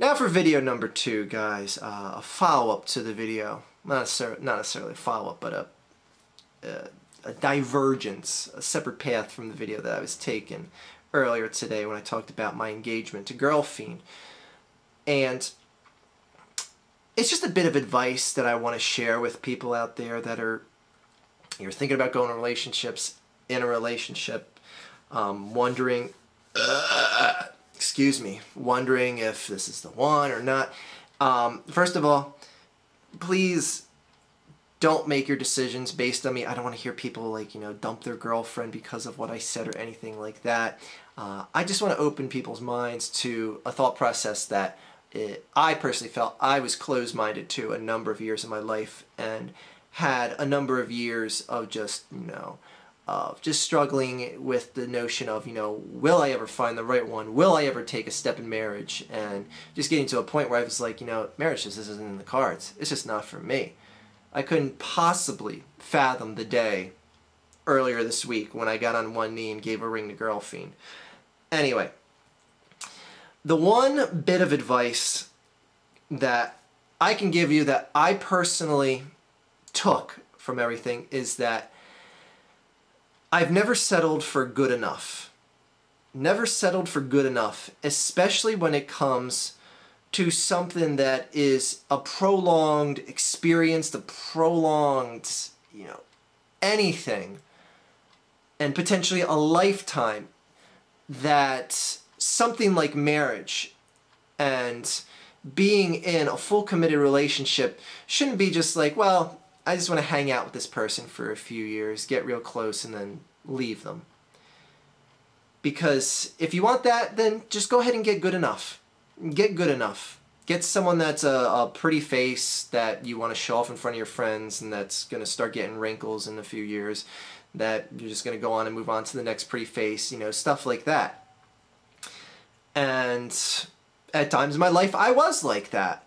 Now for video number 2, guys, a follow-up to the video. Not necessarily a follow-up, but a divergence, a separate path from the video that I was taking earlier today when I talked about my engagement to Girlfiend. And it's just a bit of advice that I want to share with people out there that you're thinking about going to relationships, in a relationship, wondering wondering if this is the one or not. First of all, please don't make your decisions based on me. I don't want to hear people dump their girlfriend because of what I said or anything like that. I just want to open people's minds to a thought process that I personally felt I was closed-minded to a number of years in my life, and had a number of years of just struggling with the notion of, will I ever find the right one? Will I ever take a step in marriage? And just getting to a point where I was like, marriage just isn't in the cards. It's just not for me. I couldn't possibly fathom the day earlier this week when I got on one knee and gave a ring to Girlfiend. Anyway, the one bit of advice that I can give you that I personally took from everything is that I've never settled for good enough. Never settled for good enough, especially when it comes to something that is a prolonged experience, a prolonged, anything, and potentially a lifetime, that something like marriage and being in a full committed relationship shouldn't be just like, well, I just want to hang out with this person for a few years, get real close, and then leave them. Because if you want that, then just go ahead and get good enough. Get good enough. Get someone that's a pretty face that you want to show off in front of your friends, and that's going to start getting wrinkles in a few years, that you're just going to go on and move on to the next pretty face, stuff like that. And at times in my life, I was like that.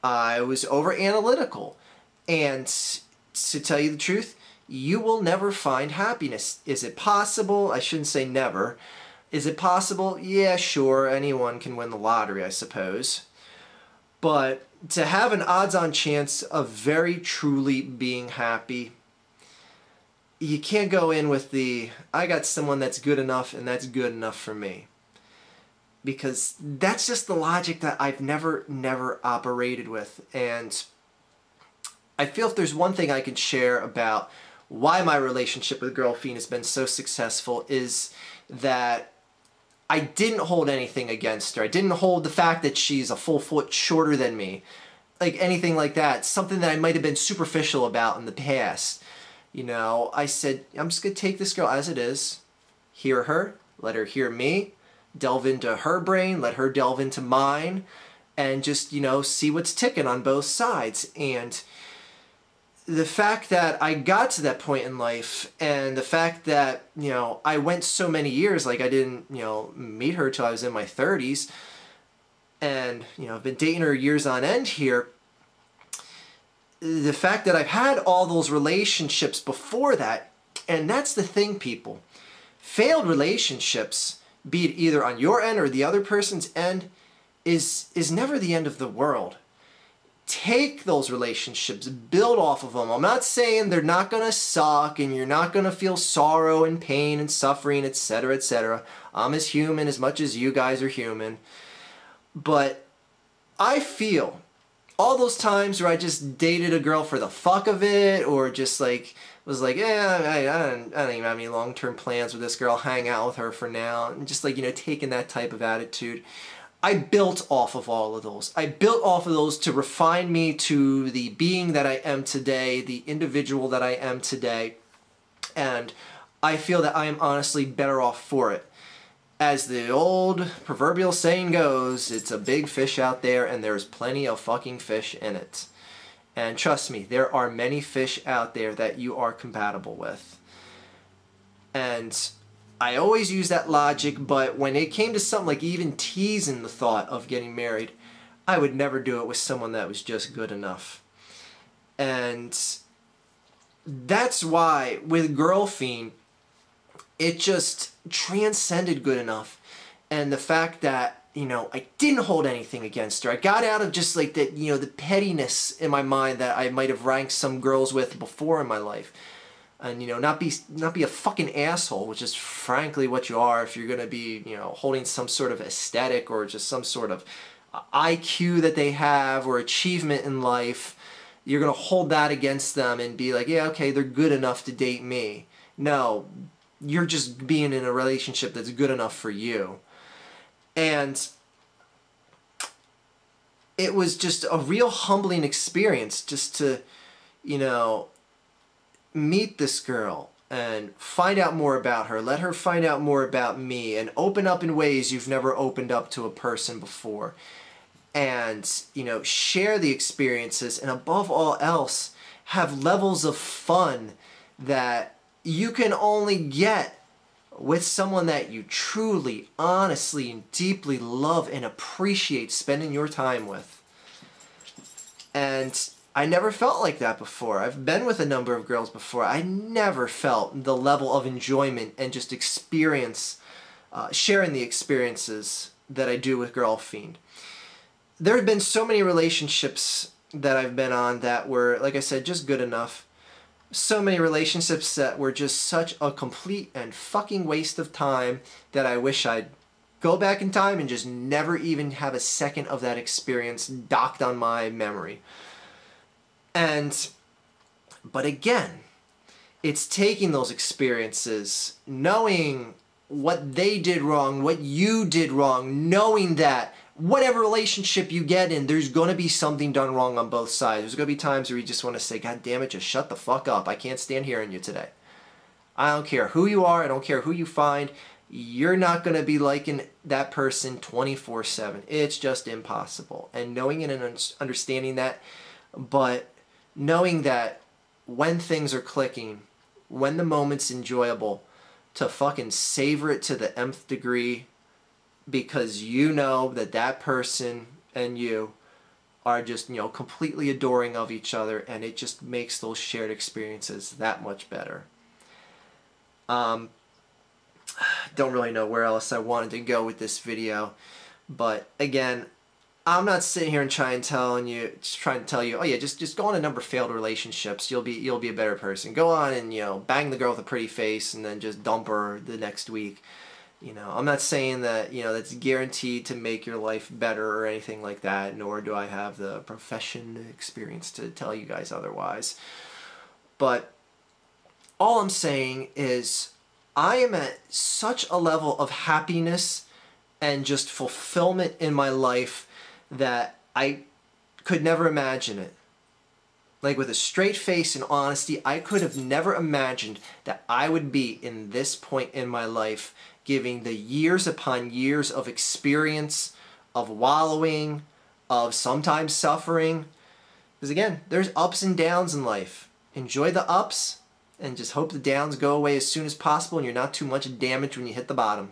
I was over-analytical. And to tell you the truth, you will never find happiness. Is it possible? I shouldn't say never. Is it possible? Yeah, sure. Anyone can win the lottery, I suppose. But to have an odds-on chance of very truly being happy, you can't go in with I got someone that's good enough and that's good enough for me. Because that's just the logic that I've never operated with. And I feel if there's one thing I can share about why my relationship with Girlfiend has been so successful is that I didn't hold anything against her. I didn't hold the fact that she's a full foot shorter than me, anything like that. Something that I might have been superficial about in the past. I said, I'm just going to take this girl as it is, hear her, let her hear me, delve into her brain, let her delve into mine, and just, see what's ticking on both sides. And the fact that I got to that point in life, and the fact that, I went so many years, I didn't, meet her till I was in my 30s, and, I've been dating her years on end here, the fact that I've had all those relationships before that, and that's the thing, people. Failed relationships, be it either on your end or the other person's end, is never the end of the world. Take those relationships, build off of them. I'm not saying they're not going to suck and you're not going to feel sorrow and pain and suffering, etc., etc. I'm as human as much as you guys are human. But I feel all those times where I just dated a girl for the fuck of it, or just was like, yeah, I don't even have any long-term plans with this girl, hang out with her for now, and just taking that type of attitude. I built off of all of those. I built off of those to refine me to the being that I am today, the individual that I am today, and I feel that I am honestly better off for it. As the old proverbial saying goes, it's a big fish out there and there's plenty of fucking fish in it. And trust me, there are many fish out there that you are compatible with. And I always use that logic, but when it came to something like even teasing the thought of getting married, I would never do it with someone that was just good enough. And that's why with Girlfiend, it just transcended good enough. And the fact that I didn't hold anything against her. I got out of just like that, the pettiness in my mind that I might have ranked some girls with before in my life. And, not be a fucking asshole, which is frankly what you are if you're going to be, holding some sort of aesthetic or just some sort of IQ that they have or achievement in life. You're going to hold that against them and be like, yeah, okay, they're good enough to date me. No, you're just being in a relationship that's good enough for you. And it was just a real humbling experience just to, meet this girl and find out more about her, let her find out more about me, and open up in ways you've never opened up to a person before. And, share the experiences, and above all else, have levels of fun that you can only get with someone that you truly, honestly, and deeply love and appreciate spending your time with. And I never felt like that before. I've been with a number of girls before. I never felt the level of enjoyment and just experience, sharing the experiences that I do with Girlfiend. There have been so many relationships that I've been on that were, like I said, just good enough. So many relationships that were just such a complete and fucking waste of time that I wish I'd go back in time and just never even have a second of that experience docked on my memory. But again, it's taking those experiences, knowing what they did wrong, what you did wrong, knowing that whatever relationship you get in, there's going to be something done wrong on both sides. There's going to be times where you just want to say, God damn it, just shut the fuck up. I can't stand hearing you today. I don't care who you are. I don't care who you find. You're not going to be liking that person 24/7. It's just impossible. And knowing it and understanding that, but knowing that when things are clicking, when the moment's enjoyable, to fucking savor it to the nth degree, because you know that that person and you are just, completely adoring of each other, and it just makes those shared experiences that much better. Don't really know where else I wanted to go with this video, but again, I'm not sitting here and trying to tell you, oh yeah, just go on a number of failed relationships. You'll be a better person. Go on and bang the girl with a pretty face and then just dump her the next week. I'm not saying that that's guaranteed to make your life better or anything like that. Nor do I have the profession experience to tell you guys otherwise. But all I'm saying is I am at such a level of happiness and just fulfillment in my life that I could never imagine it. Like, with a straight face and honesty, I could have never imagined that I would be in this point in my life, giving the years upon years of experience, of wallowing, of sometimes suffering. Because again, there's ups and downs in life. Enjoy the ups and just hope the downs go away as soon as possible and you're not too much damage when you hit the bottom.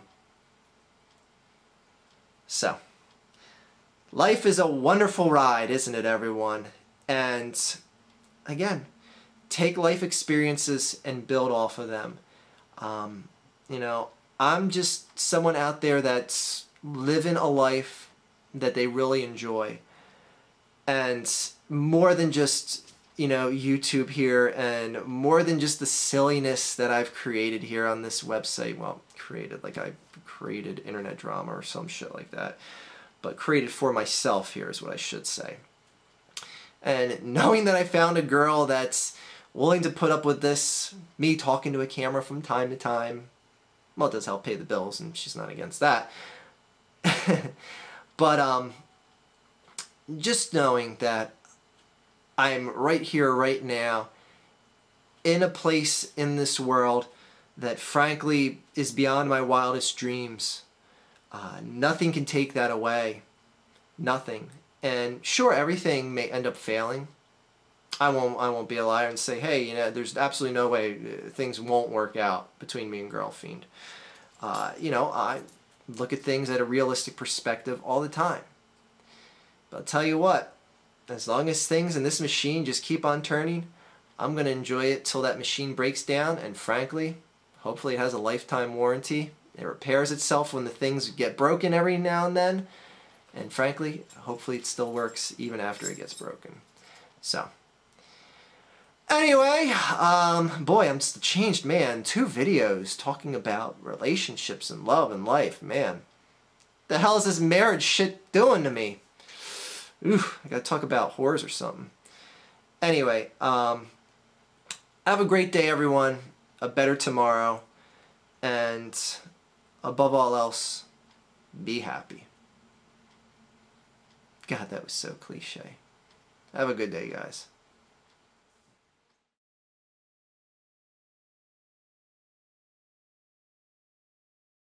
So, life is a wonderful ride, isn't it, everyone? And again, take life experiences and build off of them. I'm just someone out there that's living a life that they really enjoy. And more than just, YouTube here, and more than just the silliness that I've created here on this website. Well, I created internet drama or some shit like that. But created for myself here is what I should say. And knowing that I found a girl that's willing to put up with this, me talking to a camera from time to time, well, it does help pay the bills, and she's not against that. But just knowing that I'm right here, right now, in a place in this world that frankly is beyond my wildest dreams. Nothing can take that away. Nothing. And sure, everything may end up failing. I won't be a liar and say, hey, there's absolutely no way things won't work out between me and Girlfiend. I look at things at a realistic perspective all the time. But I'll tell you what, as long as things in this machine just keep on turning, I'm going to enjoy it till that machine breaks down, and frankly, hopefully it has a lifetime warranty. It repairs itself when the things get broken every now and then. And frankly, hopefully it still works even after it gets broken. So, anyway, boy, I'm just a changed man. 2 videos talking about relationships and love and life. Man, the hell is this marriage shit doing to me? Ooh, I gotta talk about whores or something. Anyway, have a great day, everyone. A better tomorrow. And above all else, be happy. God, that was so cliche. Have a good day, guys.